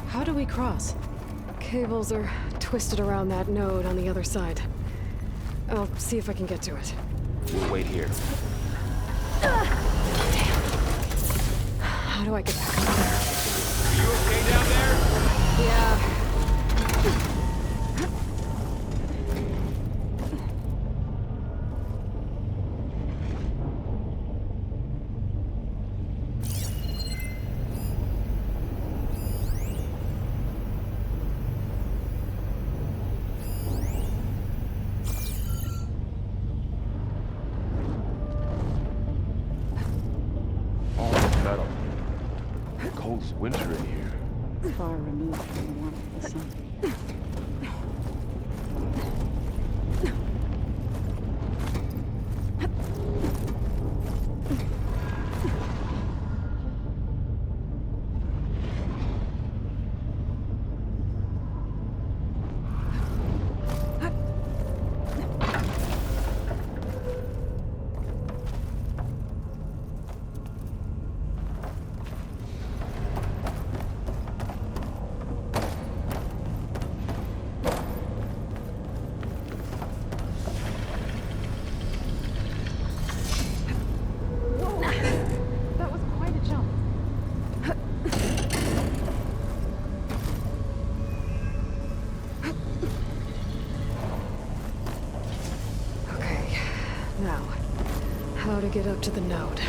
How do we cross? Cables are twisted around that node on the other side. I'll see if I can get to it. We'll wait here. Damn. How do I get back up there? Are you okay down there? Yeah. Metal. Cold's winter in here. Far removed from the warmth of the sun. That was quite a jump. Okay, now, how to get up to the node?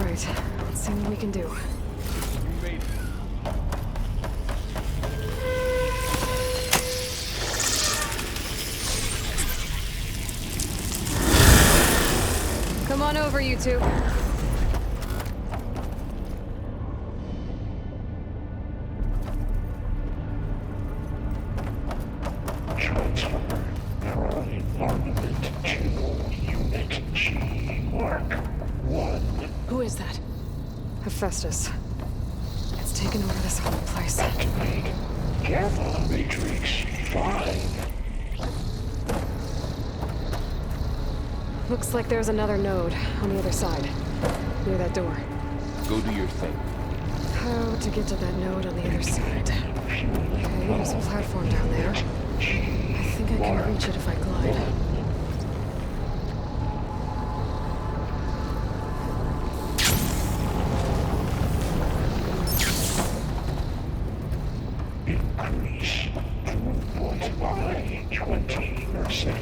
Let's see what we can do. We made it. Come on over, you two. Transfer from armament to Unit G. Mark 1. Who is that? Hephaestus. It's taken over this whole place. Activate Gamma Matrix 5. Looks like there's another node on the other side, near that door. Go do your thing. How to get to that node on the other side? Okay, there's a platform down there. I think I can reach it if I glide. Increase throughput by 20%.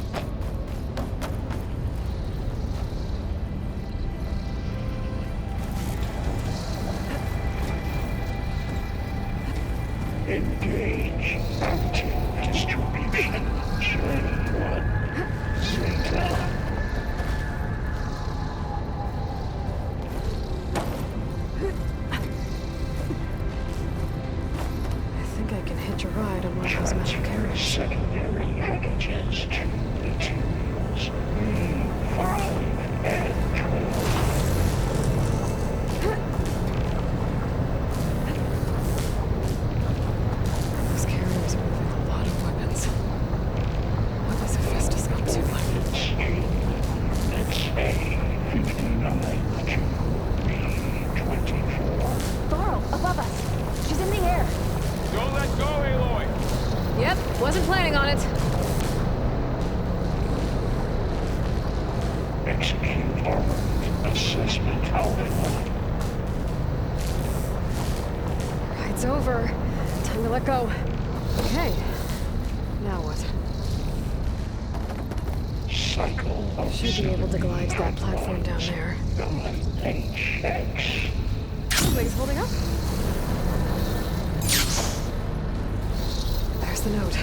Engage active distribution. J1. Zeta. I think I can hitch a ride on one of those metal carriers. Secondary packages to materials E5 and 12. Those carriers are moving a lot of weapons. What was Hephaestus up to? Let's say 59 to B24. Varl, above us! Wasn't planning on it. Execute armament assessment alpha. Ride's over. Time to let go. Okay. Now what? Cycle of Should be able to glide to that platform down there. HX. Wings holding up? There's the note.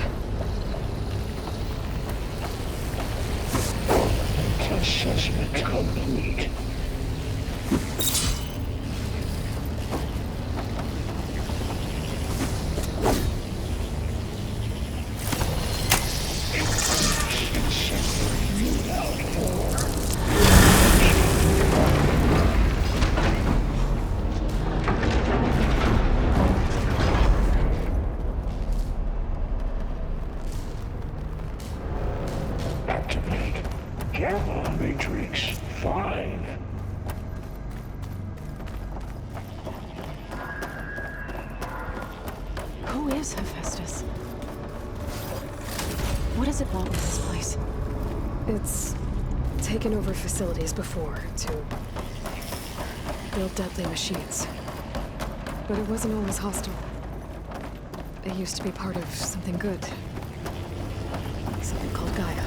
Assessment complete. Activate Gamma Matrix 5. Who is Hephaestus? What does it want with this place? It's taken over facilities before to build deadly machines. But it wasn't always hostile. It used to be part of something good. Something called Gaia.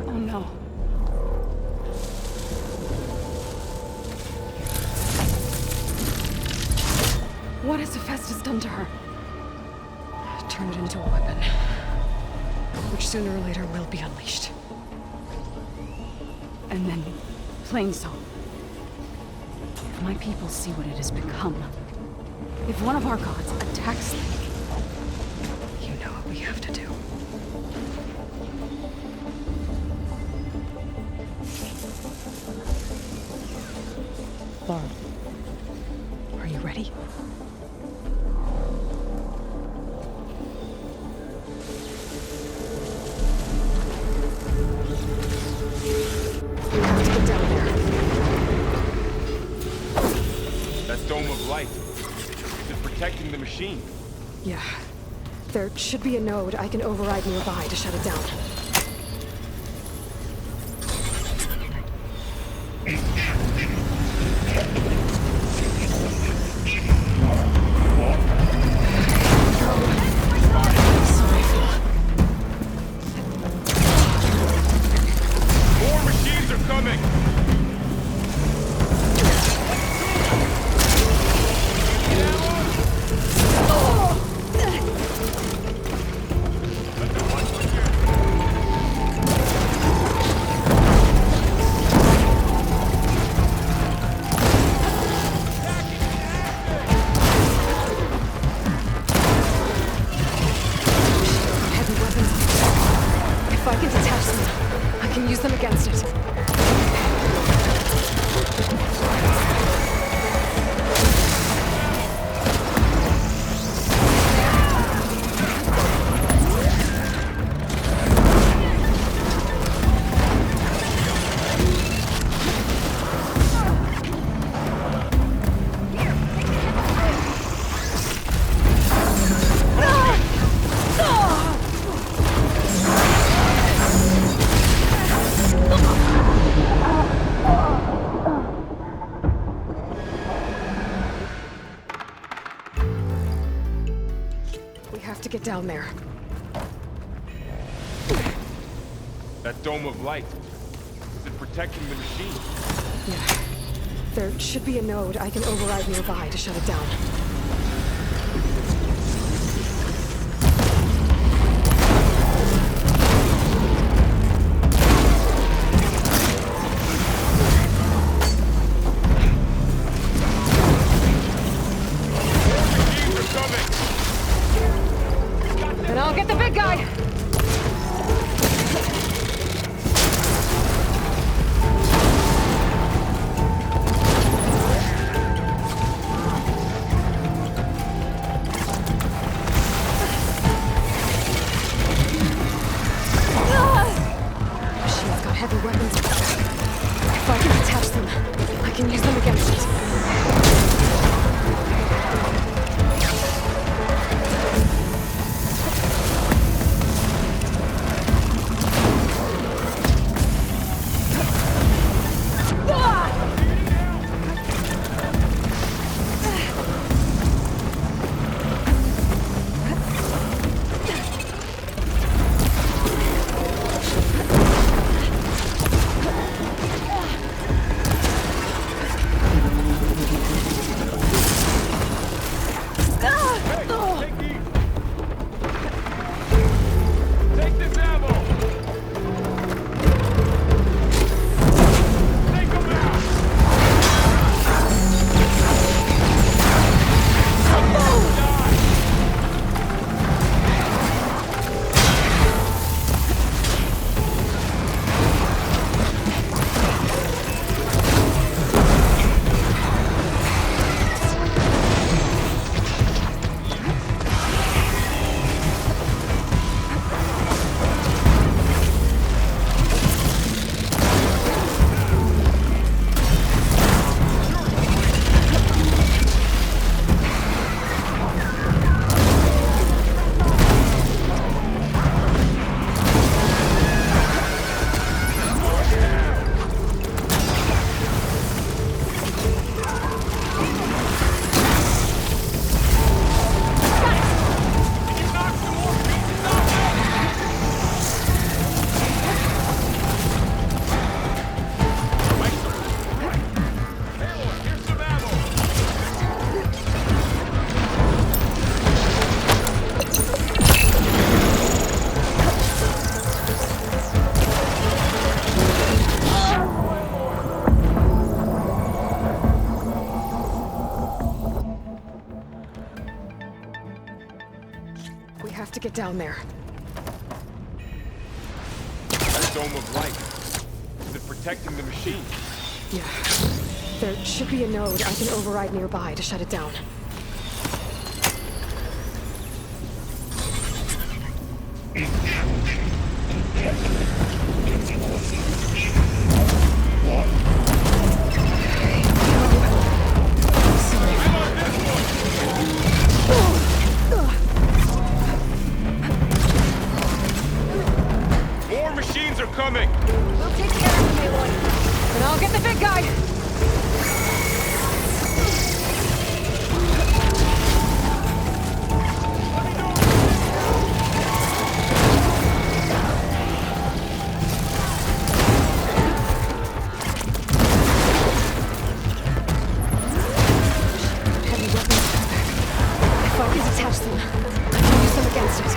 Oh no. What has Hephaestus done to her? Turn it into a weapon. Which sooner or later will be unleashed. And then, plain so. If my people see what it has become, if one of our gods attacks them, You know what we have to do. Barb, Are you ready? We have to get down there. That dome of light. Is it protecting the machine? Yeah. There should be a node I can override nearby to shut it down. More machines are coming! Heavy weapons. If I can detach them, I can use them against it. We have to get down there. That dome of light. Is it protecting the machine? Yeah. There should be a node I can override nearby to shut it down. Machines are coming! Then I'll get the big guy! We have to get down there. That dome of light. Is it protecting the machine? Yeah. There should be a node I can override nearby to shut it down. More machines are coming! We'll take care of them, Aloy. And I'll get the big guy! Heavy weapons. If I can detach them, I can use them against it.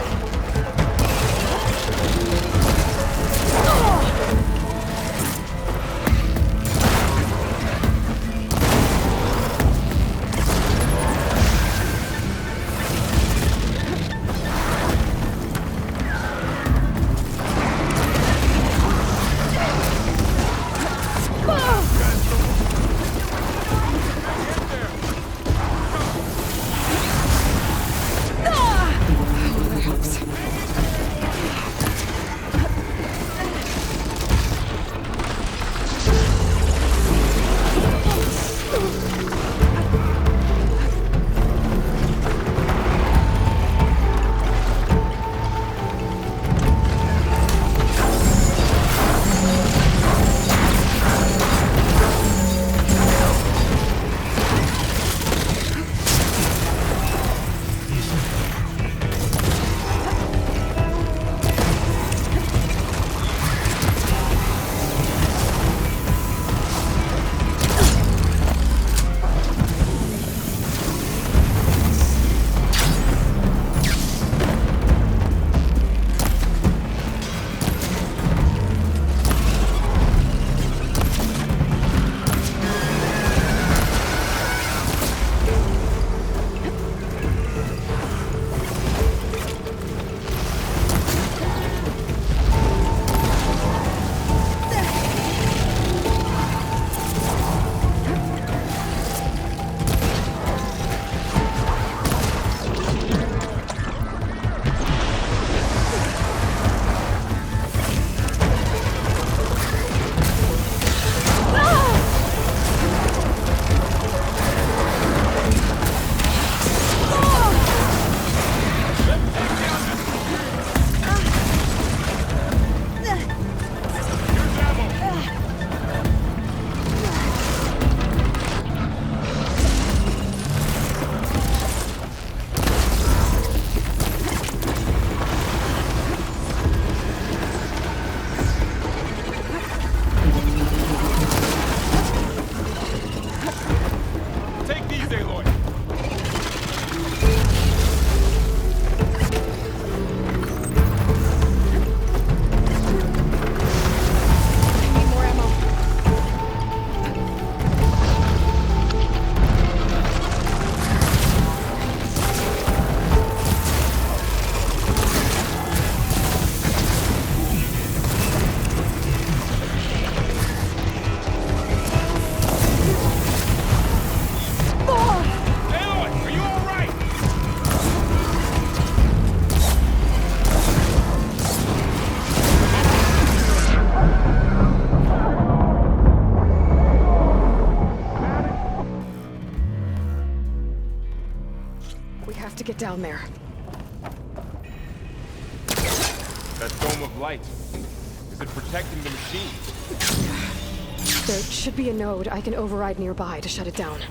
Take these, Aloy! I need more ammo. Aloy, are you alright? We have to get down there. That dome of light. Is it protecting the machine? There should be a node I can override nearby to shut it down.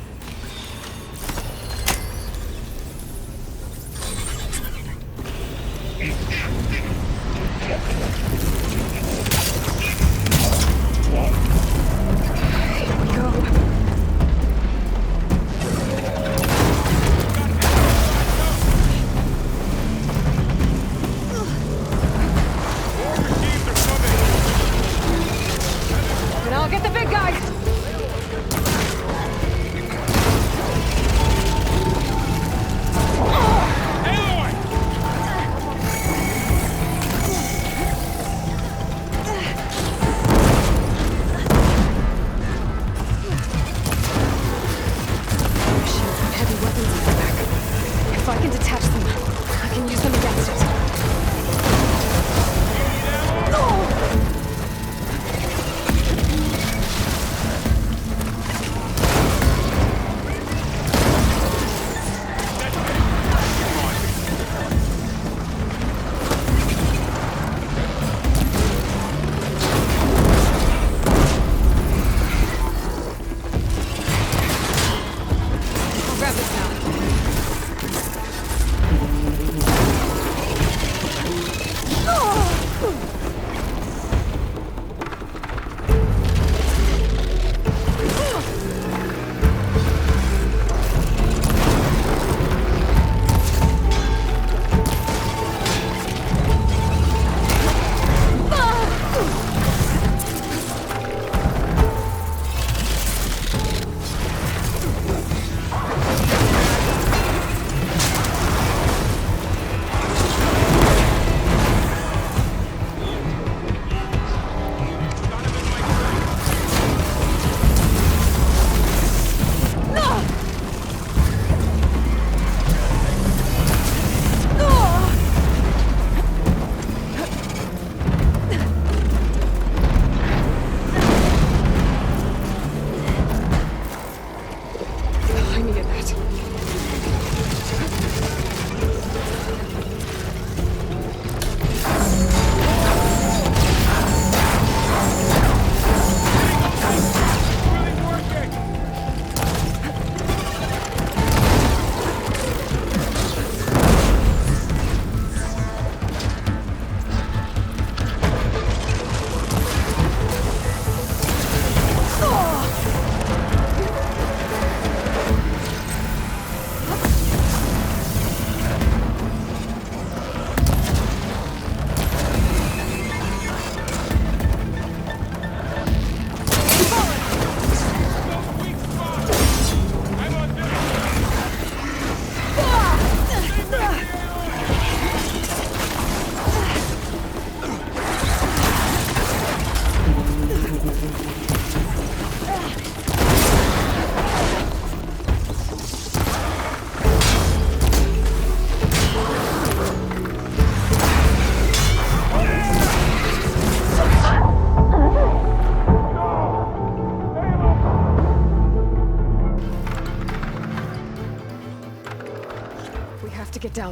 And I'll get the big guy!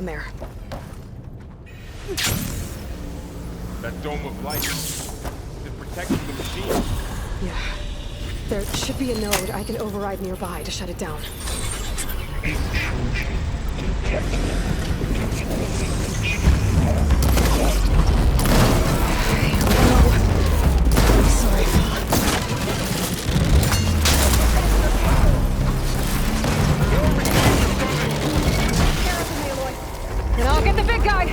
down there. That dome of light. Is it protecting the machine? Yeah. There should be a node I can override nearby to shut it down. Intrusion detected. I'm sorry. And I'll get the big guy!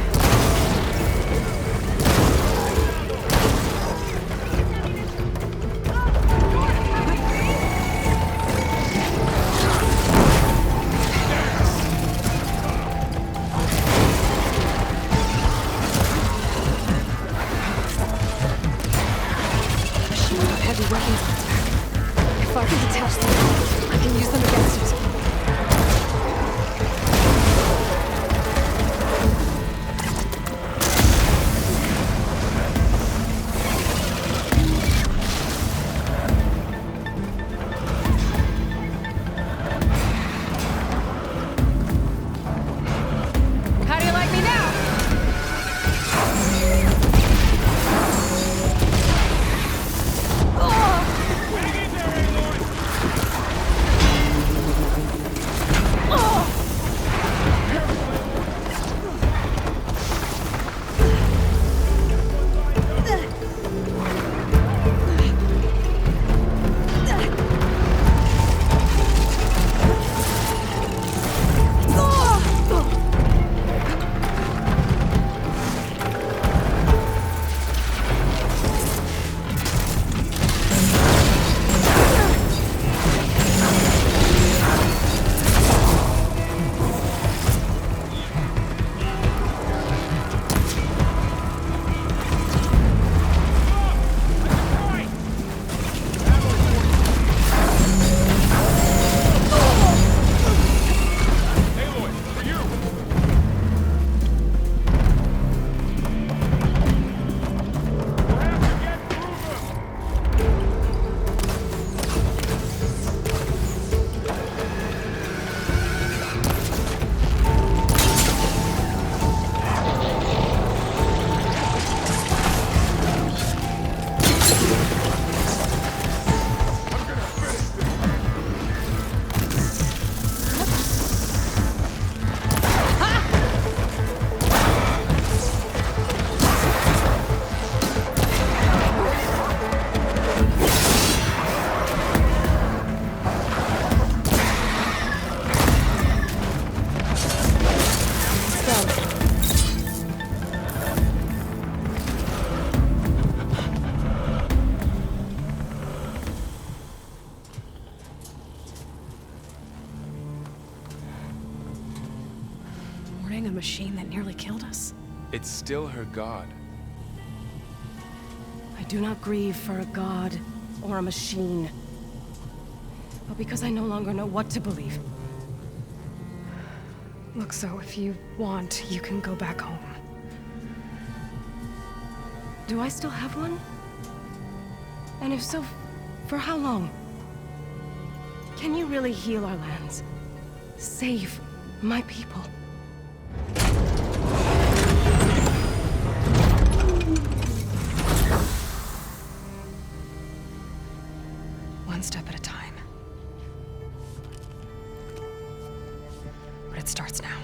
Heavy weapons on its back. If I can detach them, I can use them against it. How do you like me now? A machine that nearly killed us? It's still her god. I do not grieve for a god or a machine, but because I no longer know what to believe. Look, so if you want, you can go back home. Do I still have one? And if so, for how long? Can you really heal our lands? Save my people? One step at a time. But it starts now.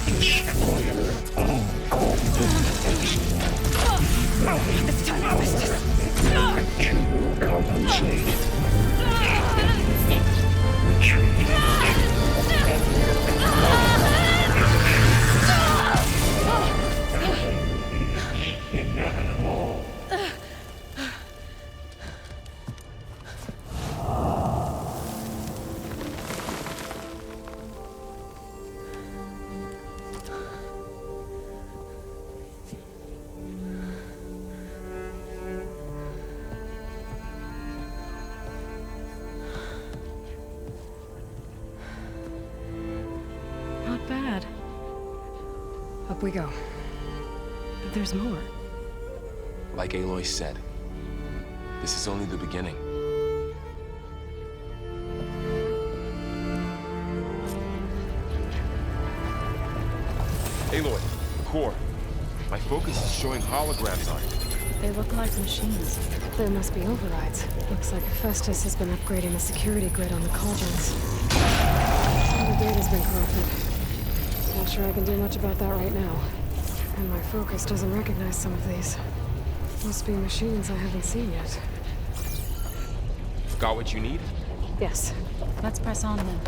Destroyer of golden This time I missed it. to compensate. Retreat. Inevitable. Not bad. Up we go. There's more. Like Aloy said, This is only the beginning. Aloy, core. My focus is showing holograms on it. They look like machines. There must be overrides. Looks like Festus has been upgrading the security grid on the cauldrons. Some of the data's been corrupted. Not sure I can do much about that right now. And my focus doesn't recognize some of these. Must be machines I haven't seen yet. Got what you need? Yes. Let's press on then.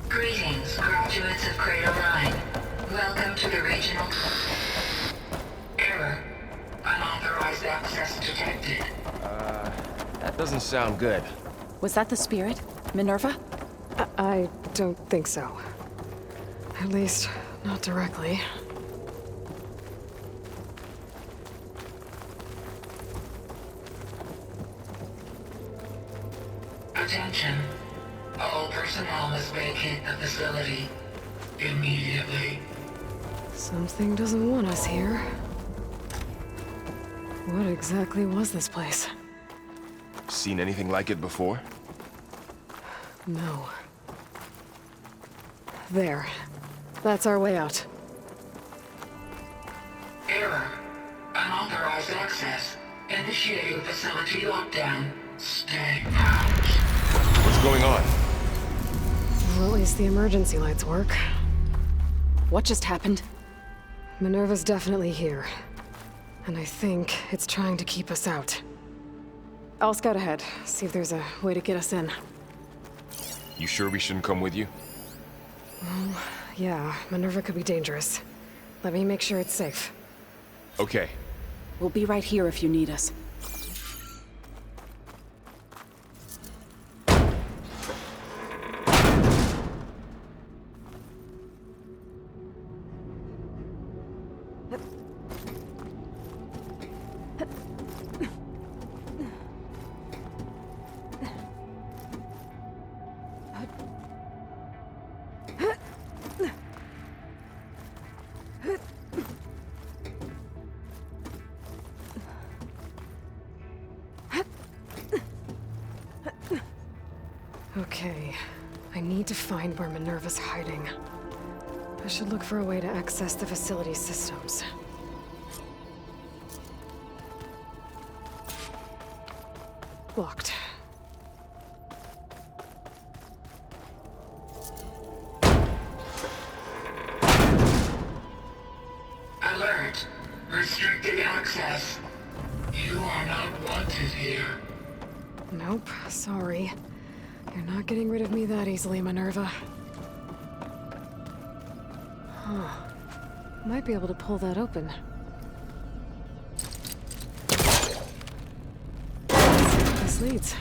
Greetings, graduates of Grade 9. Welcome to the regional... Error. Unauthorized access detected. That doesn't sound good. Was that the spirit? Minerva? I don't think so. At least, not directly. Attention. All personnel must vacate the facility immediately. Something doesn't want us here. What exactly was this place? Seen anything like it before? No. There. That's our way out. Error. Unauthorized access. Initiating facility lockdown. Stay out. What's going on? Well, at least the emergency lights work. What just happened? Minerva's definitely here. And I think it's trying to keep us out. I'll scout ahead, see if there's a way to get us in. You sure we shouldn't come with you? Yeah, Minerva could be dangerous. Let me make sure it's safe. Okay. We'll be right here if you need us. Okay, I need to find where Minerva's hiding. I should look for a way to access the facility systems. Locked. Alert. Restricted access. You are not wanted here. Nope, sorry. You're not getting rid of me that easily, Minerva. Huh. Might be able to pull that open. Let's see where this leads.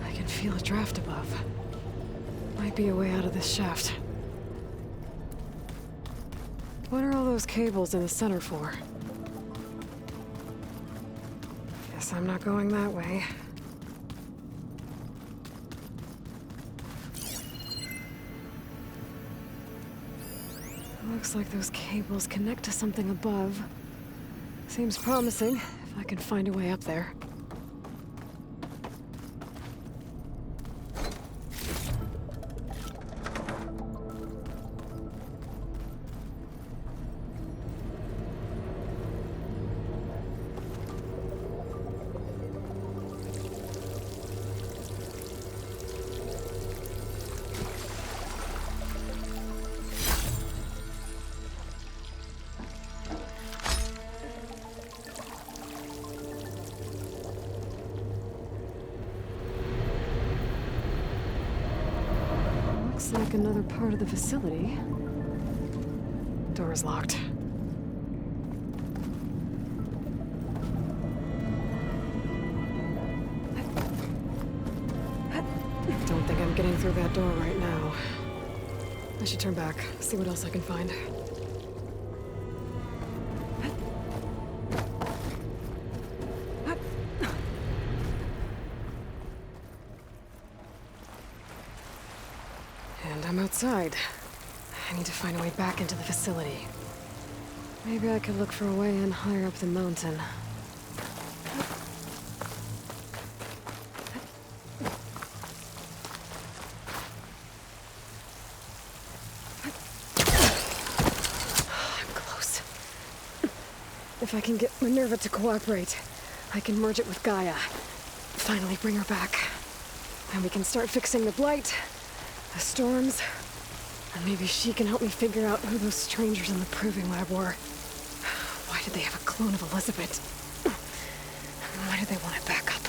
I can feel a draft above. Might be a way out of this shaft. What are all those cables in the center for? Guess I'm not going that way. Looks like those cables connect to something above. Seems promising, if I can find a way up there. Looks like another part of the facility. Door's locked. Don't think I'm getting through that door right now. I should turn back, see what else I can find. And I'm outside. I need to find a way back into the facility. Maybe I could look for a way in higher up the mountain. I'm close. If I can get Minerva to cooperate, I can merge it with Gaia. Finally bring her back. And we can start fixing the blight, the storms, and maybe she can help me figure out who those strangers in the proving lab were. Why did they have a clone of Elizabeth? Why did they want it back up?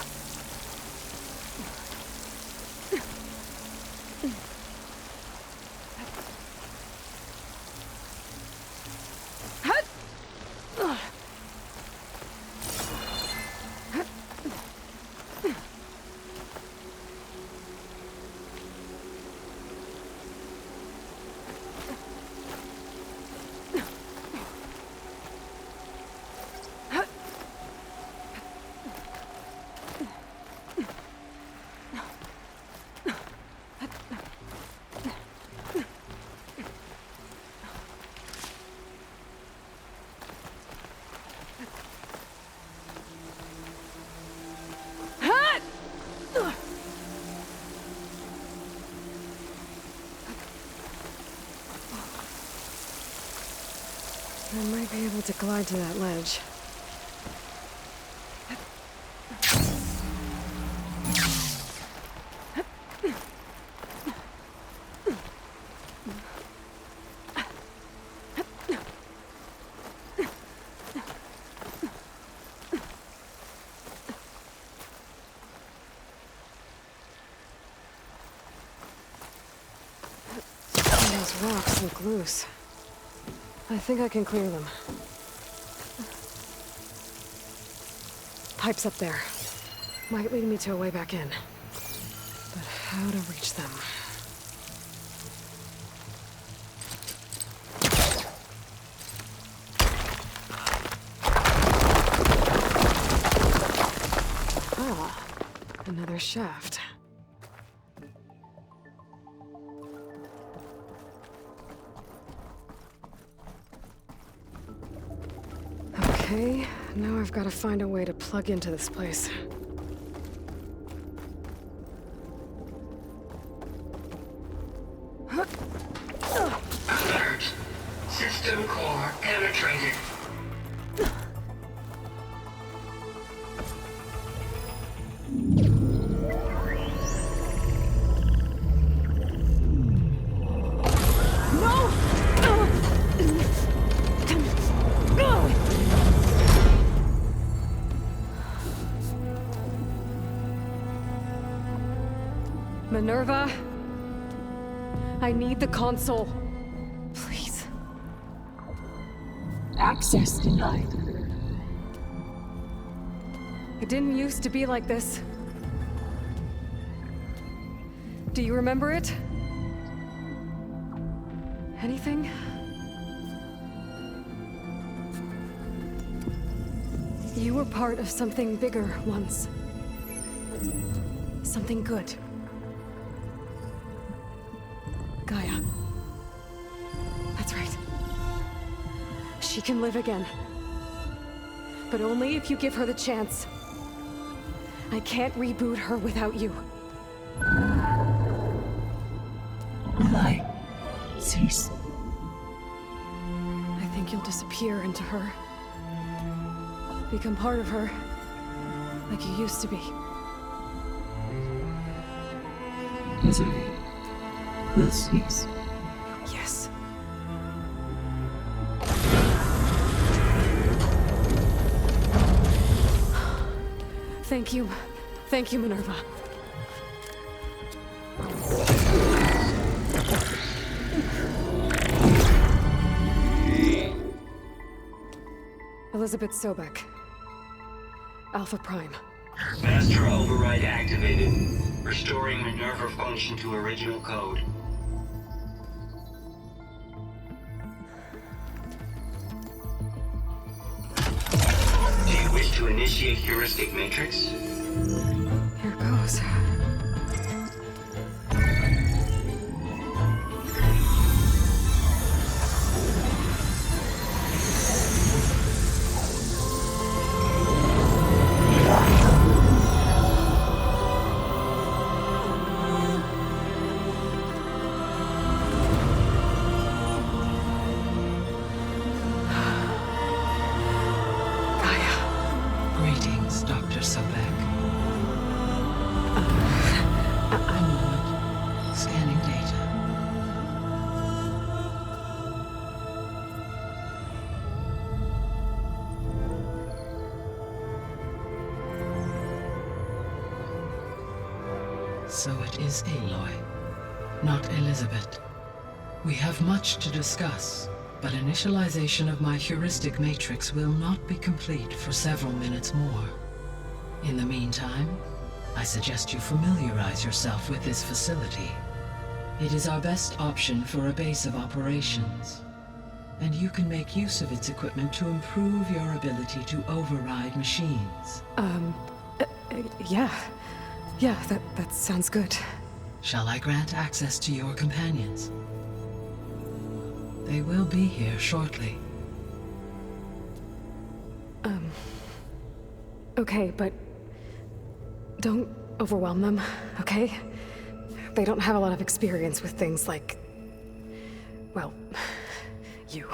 I might be able to glide to that ledge. Those rocks look loose. I think I can clear them. Pipes up there. Might lead me to a way back in. But how to reach them? Ah, another shaft. Okay, now I've got to find a way to plug into this place. Alert. System core penetrated. Minerva? I need the console. Please. Access denied. It didn't used to be like this. Do you remember it? Anything? You were part of something bigger once. Something good. Gaia. That's right. She can live again. But only if you give her the chance. I can't reboot her without you. Light. Cease. I think you'll disappear into her. Become part of her. Like you used to be. Misery will cease. Yes. Thank you. Thank you, Minerva. Elizabeth Sobek. Alpha Prime. Master override activated. Restoring Minerva function to original code. Do you wish to initiate heuristic matrix? Here goes. Greetings, Dr. Sobek. A moment. Scanning data. So it is Aloy, not Elizabeth. We have much to discuss, but initialization of my heuristic matrix will not be complete for several minutes more. In the meantime, I suggest you familiarize yourself with this facility. It is our best option for a base of operations, and you can make use of its equipment to improve your ability to override machines. Yeah. Yeah, that sounds good. Shall I grant access to your companions? They will be here shortly. Okay, but don't overwhelm them, okay? They don't have a lot of experience with things like, well, you.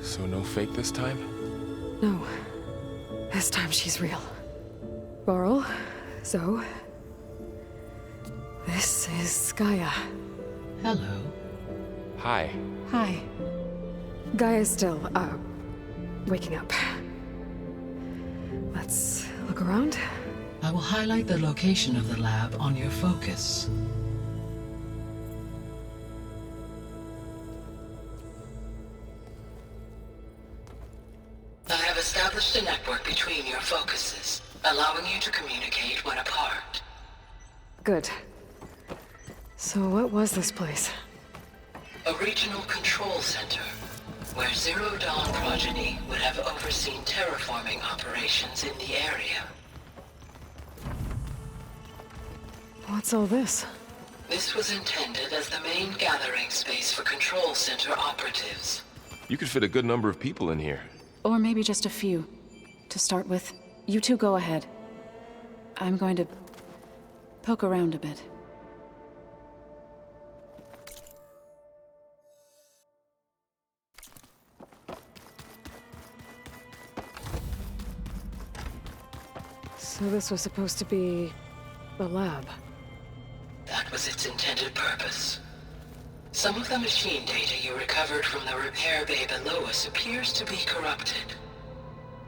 So no fake this time? No. This time she's real. Laurel, Zoe. This is Gaia. Hello. Hi. Hi. Gaia's still, waking up. Let's look around. I will highlight the location of the lab on your focus. I have established a network between your focuses, allowing you to communicate when apart. Good. So what was this place? A regional control center, where Zero Dawn progeny would have overseen terraforming operations in the area. What's all this? This was intended as the main gathering space for control center operatives. You could fit a good number of people in here. Or maybe just a few. To start with, you two go ahead. I'm going to poke around a bit. So this was supposed to be the lab. That was its intended purpose. Some of the machine data you recovered from the repair bay below us appears to be corrupted.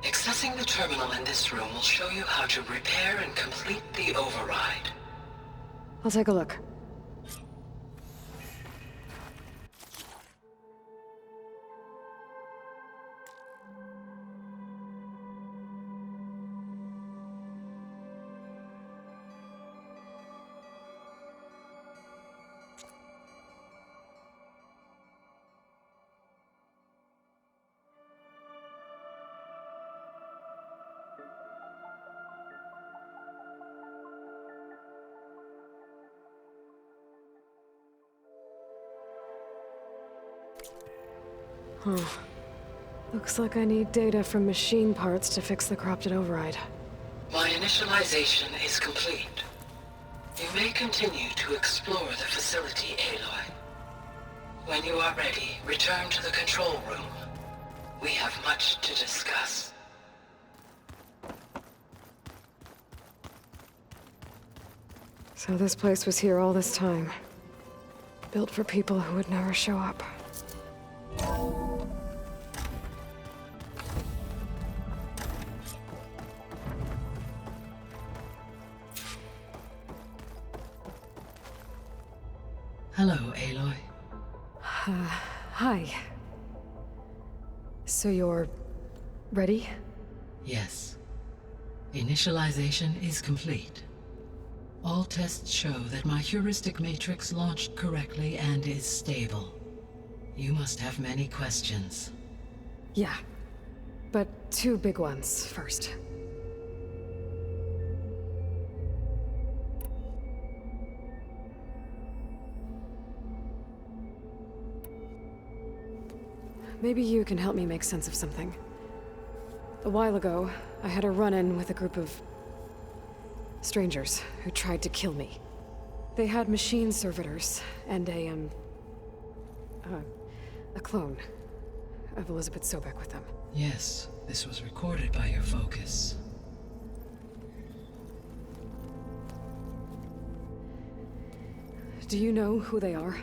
Accessing the terminal in this room will show you how to repair and complete the override. I'll take a look. Looks like I need data from machine parts to fix the corrupted override. My initialization is complete. You may continue to explore the facility, Aloy. When you are ready, return to the control room. We have much to discuss. So this place was here all this time. Built for people who would never show up. Hello, Aloy. Hi. So you're... ready? Yes. Initialization is complete. All tests show that my heuristic matrix launched correctly and is stable. You must have many questions. Yeah. But two big ones first. Maybe you can help me make sense of something. A while ago, I had a run-in with a group of... strangers who tried to kill me. They had machine servitors and a clone of Elizabeth Sobek with them. Yes, this was recorded by your focus. Do you know who they are?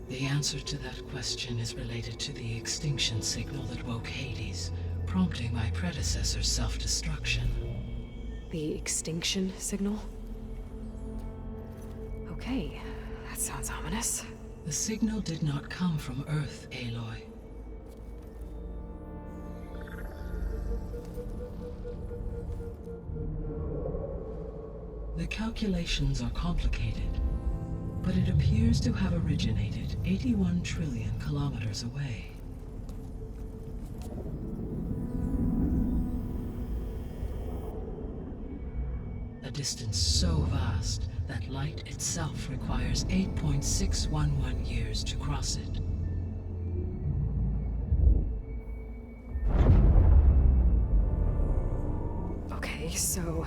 The answer to that question is related to the extinction signal that woke Hades, prompting my predecessor's self-destruction. The extinction signal? Okay, that sounds ominous. The signal did not come from Earth, Aloy. The calculations are complicated, but it appears to have originated 81 trillion kilometers away. A distance so vast that light itself requires 8.611 years to cross it. Okay, so...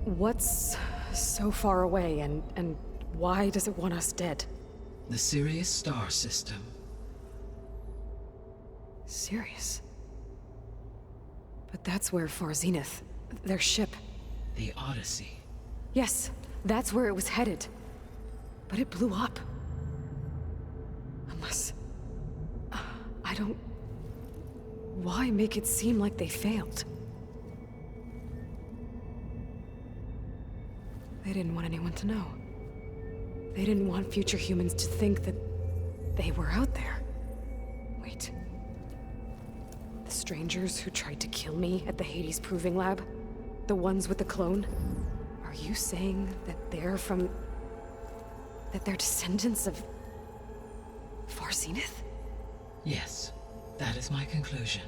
what's so far away, and why does it want us dead? The Sirius star system. Sirius? But that's where Far Zenith, their ship... The Odyssey. Yes, that's where it was headed. But it blew up. Unless... I don't... Why make it seem like they failed? They didn't want anyone to know. They didn't want future humans to think that they were out there. Wait. The strangers who tried to kill me at the Hades Proving Lab? The ones with the clone? Are you saying that they're from... that they're descendants of... Far Zenith? Yes, that is my conclusion.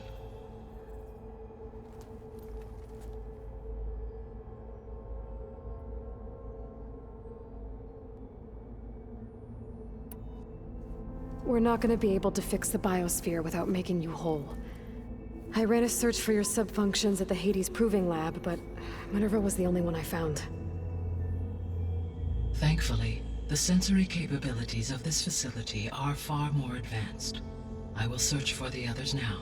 We're not gonna be able to fix the biosphere without making you whole. I ran a search for your subfunctions at the Hades Proving Lab, but Minerva was the only one I found. Thankfully, the sensory capabilities of this facility are far more advanced. I will search for the others now.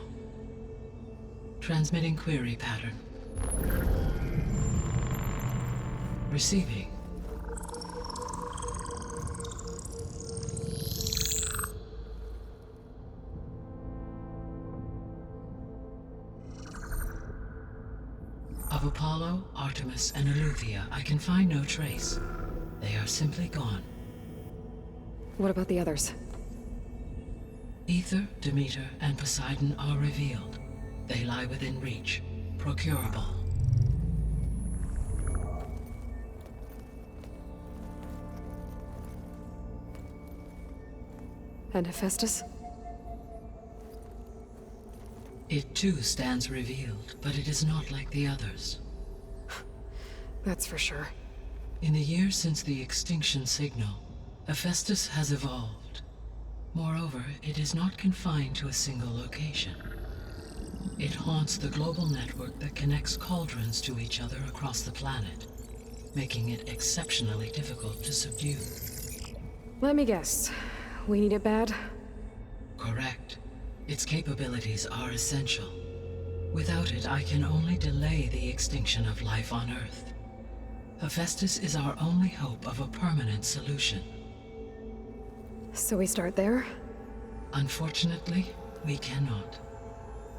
Transmitting query pattern. Receiving. Of Apollo, Artemis, and Eleuthia, I can find no trace. They are simply gone. What about the others? Ether, Demeter, and Poseidon are revealed. They lie within reach, procurable. And Hephaestus? It too stands revealed, but it is not like the others. That's for sure. In the years since the extinction signal, Hephaestus has evolved. Moreover, it is not confined to a single location. It haunts the global network that connects cauldrons to each other across the planet, making it exceptionally difficult to subdue. Let me guess. We need it bad? Correct. Its capabilities are essential. Without it, I can only delay the extinction of life on Earth. Hephaestus is our only hope of a permanent solution. So we start there? Unfortunately, we cannot.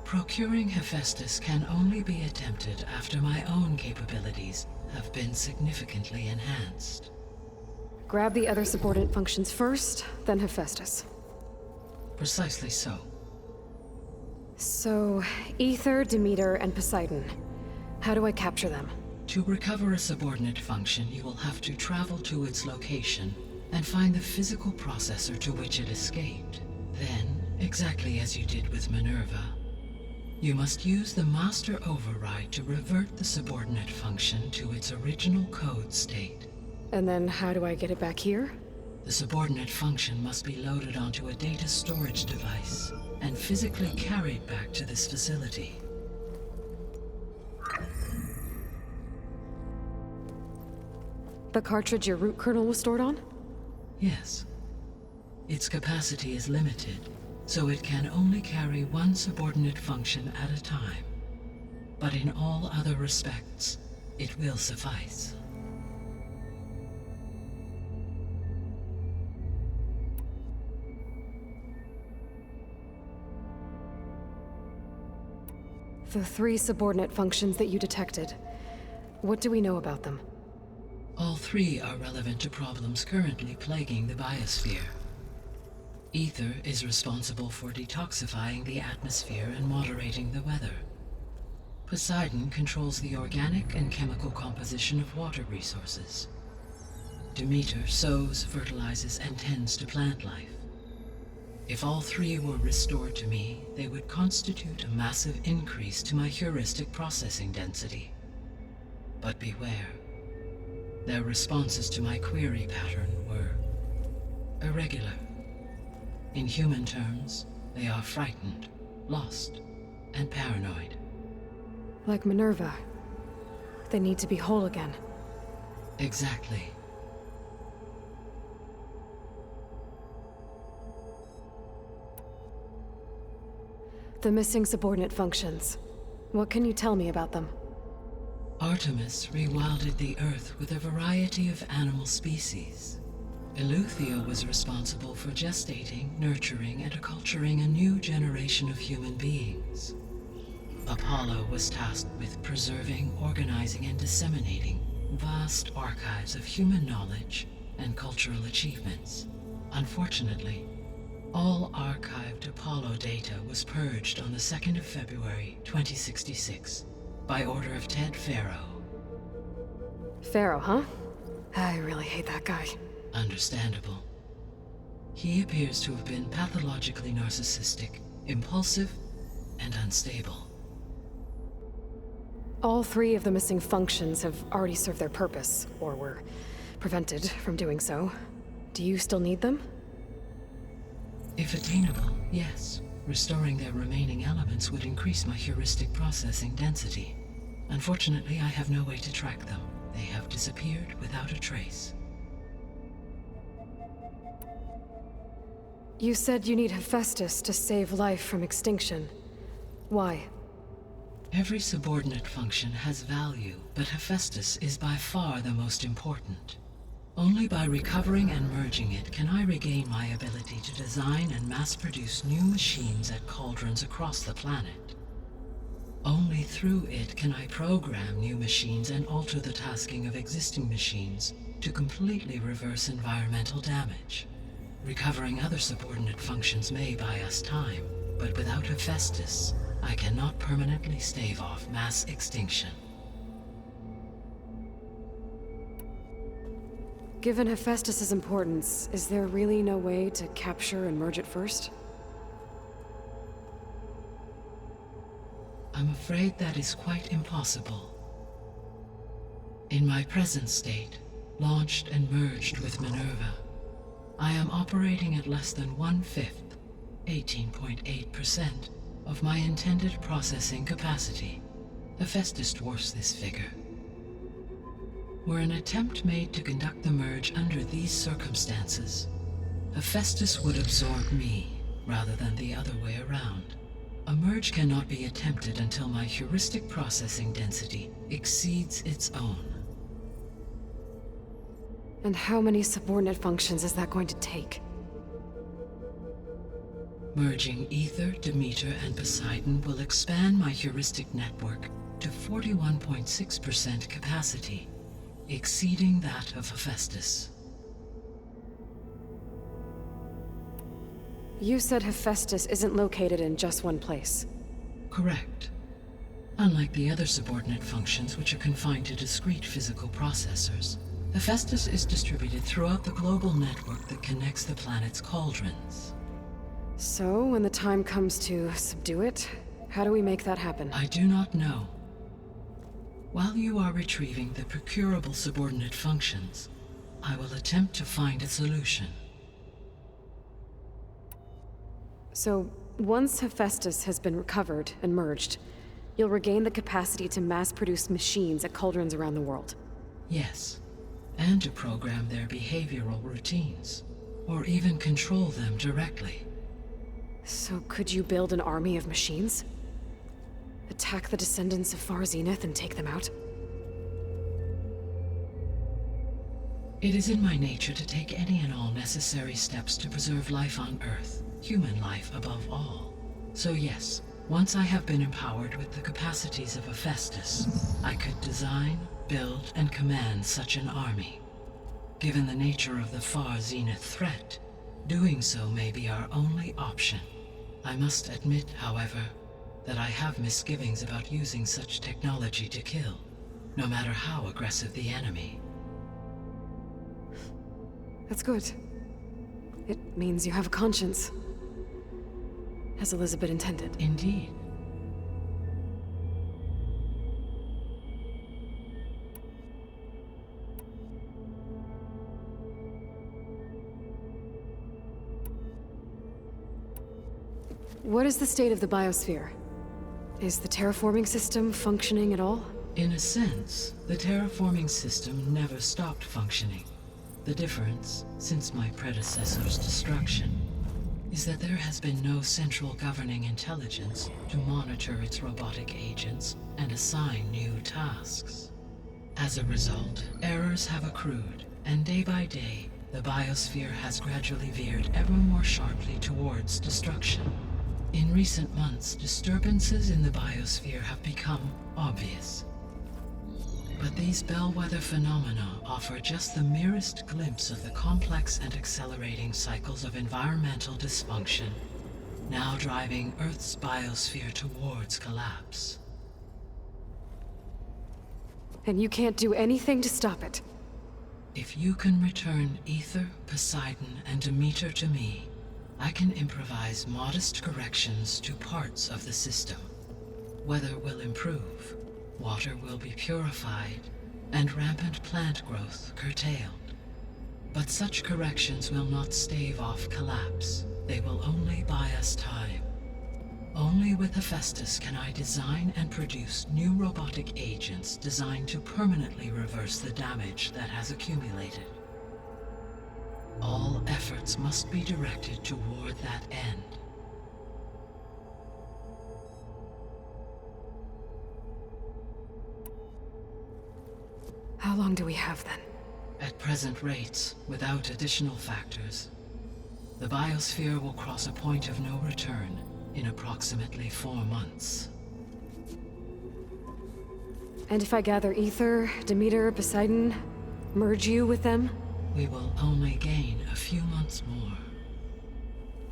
Procuring Hephaestus can only be attempted after my own capabilities have been significantly enhanced. Grab the other subordinate functions first, then Hephaestus. Precisely so. So, Ether, Demeter, and Poseidon. How do I capture them? To recover a subordinate function, you will have to travel to its location and find the physical processor to which it escaped. Then, exactly as you did with Minerva, you must use the master override to revert the subordinate function to its original code state. And then how do I get it back here? The subordinate function must be loaded onto a data storage device and physically carried back to this facility. The cartridge your root kernel was stored on? Yes. Its capacity is limited, so it can only carry one subordinate function at a time. But in all other respects, it will suffice. The 3 subordinate functions that you detected. What do we know about them? All 3 are relevant to problems currently plaguing the biosphere. Ether is responsible for detoxifying the atmosphere and moderating the weather. Poseidon controls the organic and chemical composition of water resources. Demeter sows, fertilizes, and tends to plant life. If all 3 were restored to me, they would constitute a massive increase to my heuristic processing density. But beware. Their responses to my query pattern were irregular. In human terms, they are frightened, lost, and paranoid. Like Minerva. They need to be whole again. Exactly. The missing subordinate functions. What can you tell me about them? Artemis rewilded the Earth with a variety of animal species. Eleuthia was responsible for gestating, nurturing, and acculturating a new generation of human beings. Apollo was tasked with preserving, organizing, and disseminating vast archives of human knowledge and cultural achievements. Unfortunately, all archived Apollo data was purged on the 2nd of February, 2066, by order of Ted Faro. Pharaoh, huh? I really hate that guy. Understandable. He appears to have been pathologically narcissistic, impulsive, and unstable. All 3 of the missing functions have already served their purpose, or were prevented from doing so. Do you still need them? If attainable, yes. Restoring their remaining elements would increase my heuristic processing density. Unfortunately, I have no way to track them. They have disappeared without a trace. You said you need Hephaestus to save life from extinction. Why? Every subordinate function has value, but Hephaestus is by far the most important. Only by recovering and merging it can I regain my ability to design and mass-produce new machines at cauldrons across the planet. Only through it can I program new machines and alter the tasking of existing machines to completely reverse environmental damage. Recovering other subordinate functions may buy us time, but without Hephaestus, I cannot permanently stave off mass extinction. Given Hephaestus's importance, is there really no way to capture and merge it first? I'm afraid that is quite impossible. In my present state, launched and merged with Minerva, I am operating at less than 1/5, 18.8%, of my intended processing capacity. Hephaestus dwarfs this figure. Were an attempt made to conduct the merge under these circumstances, Hephaestus would absorb me, rather than the other way around. A merge cannot be attempted until my heuristic processing density exceeds its own. And how many subordinate functions is that going to take? Merging Ether, Demeter, and Poseidon will expand my heuristic network to 41.6% capacity, exceeding that of Hephaestus. You said Hephaestus isn't located in just one place. Correct. Unlike the other subordinate functions, which are confined to discrete physical processors, Hephaestus is distributed throughout the global network that connects the planet's cauldrons. So, when the time comes to subdue it, how do we make that happen? I do not know. While you are retrieving the procurable subordinate functions, I will attempt to find a solution. So, once Hephaestus has been recovered and merged, you'll regain the capacity to mass-produce machines at cauldrons around the world. Yes, and to program their behavioral routines, or even control them directly. So could you build an army of machines? Attack the descendants of Far Zenith and take them out? It is in my nature to take any and all necessary steps to preserve life on Earth, human life above all. So yes, once I have been empowered with the capacities of Hephaestus, I could design, build, and command such an army. Given the nature of the Far Zenith threat, doing so may be our only option. I must admit, however, that I have misgivings about using such technology to kill, no matter how aggressive the enemy. That's good. It means you have a conscience. As Elizabeth intended. Indeed. What is the state of the biosphere? Is the terraforming system functioning at all? In a sense, the terraforming system never stopped functioning. The difference, since my predecessor's destruction, is that there has been no central governing intelligence to monitor its robotic agents and assign new tasks. As a result, errors have accrued, and day by day, the biosphere has gradually veered ever more sharply towards destruction. In recent months, disturbances in the biosphere have become obvious. But these bellwether phenomena offer just the merest glimpse of the complex and accelerating cycles of environmental dysfunction, now driving Earth's biosphere towards collapse. And you can't do anything to stop it? If you can return Ether, Poseidon, and Demeter to me, I can improvise modest corrections to parts of the system. Weather will improve, water will be purified, and rampant plant growth curtailed. But such corrections will not stave off collapse. They will only buy us time. Only with Hephaestus can I design and produce new robotic agents designed to permanently reverse the damage that has accumulated. All efforts must be directed toward that end. How long do we have then? At present rates, without additional factors, the biosphere will cross a point of no return in approximately 4 months. And if I gather Ether, Demeter, Poseidon, merge you with them? We will only gain a few months more.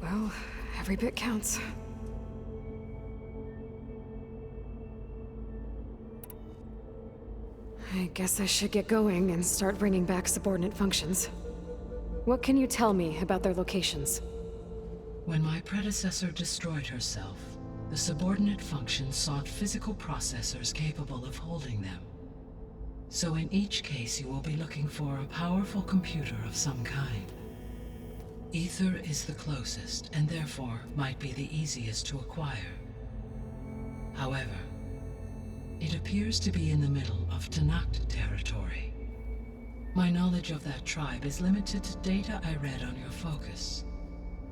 Well, every bit counts. I guess I should get going and start bringing back subordinate functions. What can you tell me about their locations? When my predecessor destroyed herself, the subordinate functions sought physical processors capable of holding them. So in each case you will be looking for a powerful computer of some kind. Ether is the closest, and therefore might be the easiest to acquire. However, it appears to be in the middle of Tanakh territory. My knowledge of that tribe is limited to data I read on your focus,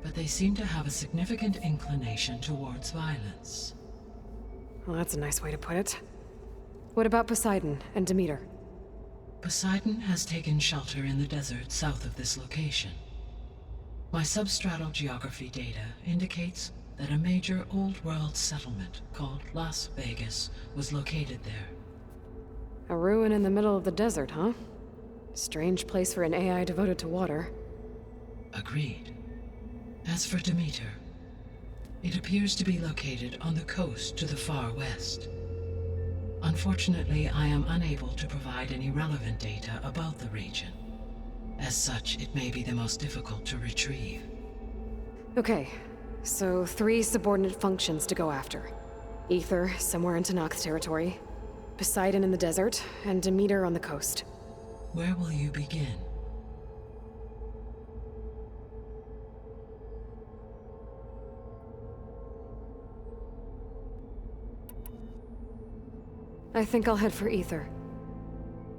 but they seem to have a significant inclination towards violence. Well, that's a nice way to put it. What about Poseidon and Demeter? Poseidon has taken shelter in the desert south of this location. My substratal geography data indicates that a major old-world settlement called Las Vegas was located there. A ruin in the middle of the desert, huh? Strange place for an AI devoted to water. Agreed. As for Demeter, it appears to be located on the coast to the far west. Unfortunately, I am unable to provide any relevant data about the region. As such, it may be the most difficult to retrieve. Okay, so 3 subordinate functions to go after. Ether, somewhere in Tanakh territory. Poseidon in the desert, and Demeter on the coast. Where will you begin? I think I'll head for Ether.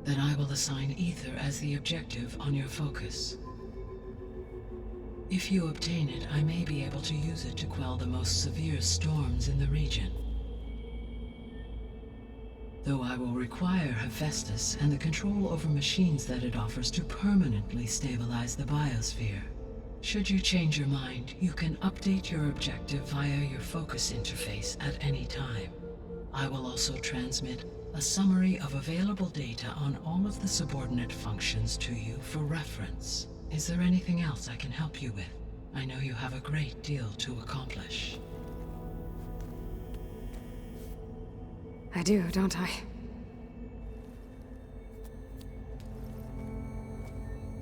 Then I will assign Ether as the objective on your focus. If you obtain it, I may be able to use it to quell the most severe storms in the region. Though I will require Hephaestus and the control over machines that it offers to permanently stabilize the biosphere. Should you change your mind, you can update your objective via your focus interface at any time. I will also transmit a summary of available data on all of the subordinate functions to you for reference. Is there anything else I can help you with? I know you have a great deal to accomplish. I do, don't I?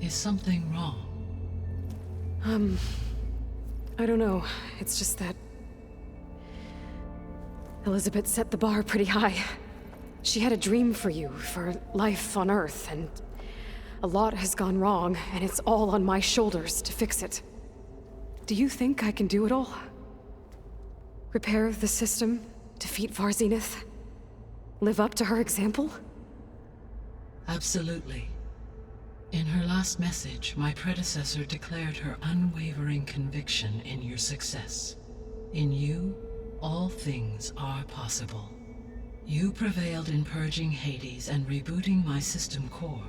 Is something wrong? I don't know. It's just that Elizabeth set the bar pretty high. She had a dream for you, for life on Earth, and a lot has gone wrong, and it's all on my shoulders to fix it. Do you think I can do it all? Repair the system, defeat Varzenith, live up to her example? Absolutely. In her last message, my predecessor declared her unwavering conviction in your success. In you, all things are possible. You prevailed in purging Hades and rebooting my system core.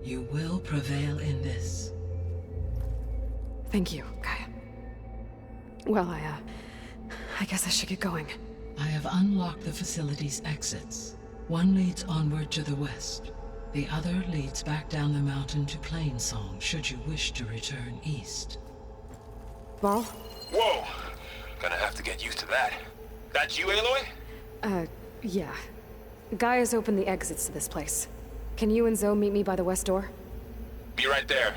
You will prevail in this. Thank you, Gaia. Well, I guess I should get going. I have unlocked the facility's exits. One leads onward to the west. The other leads back down the mountain to Plainsong, should you wish to return east. Varl? Whoa! Gonna have to get used to that. That's you, Aloy? Yeah. Gaia's opened the exits to this place. Can you and Zoe meet me by the west door? Be right there.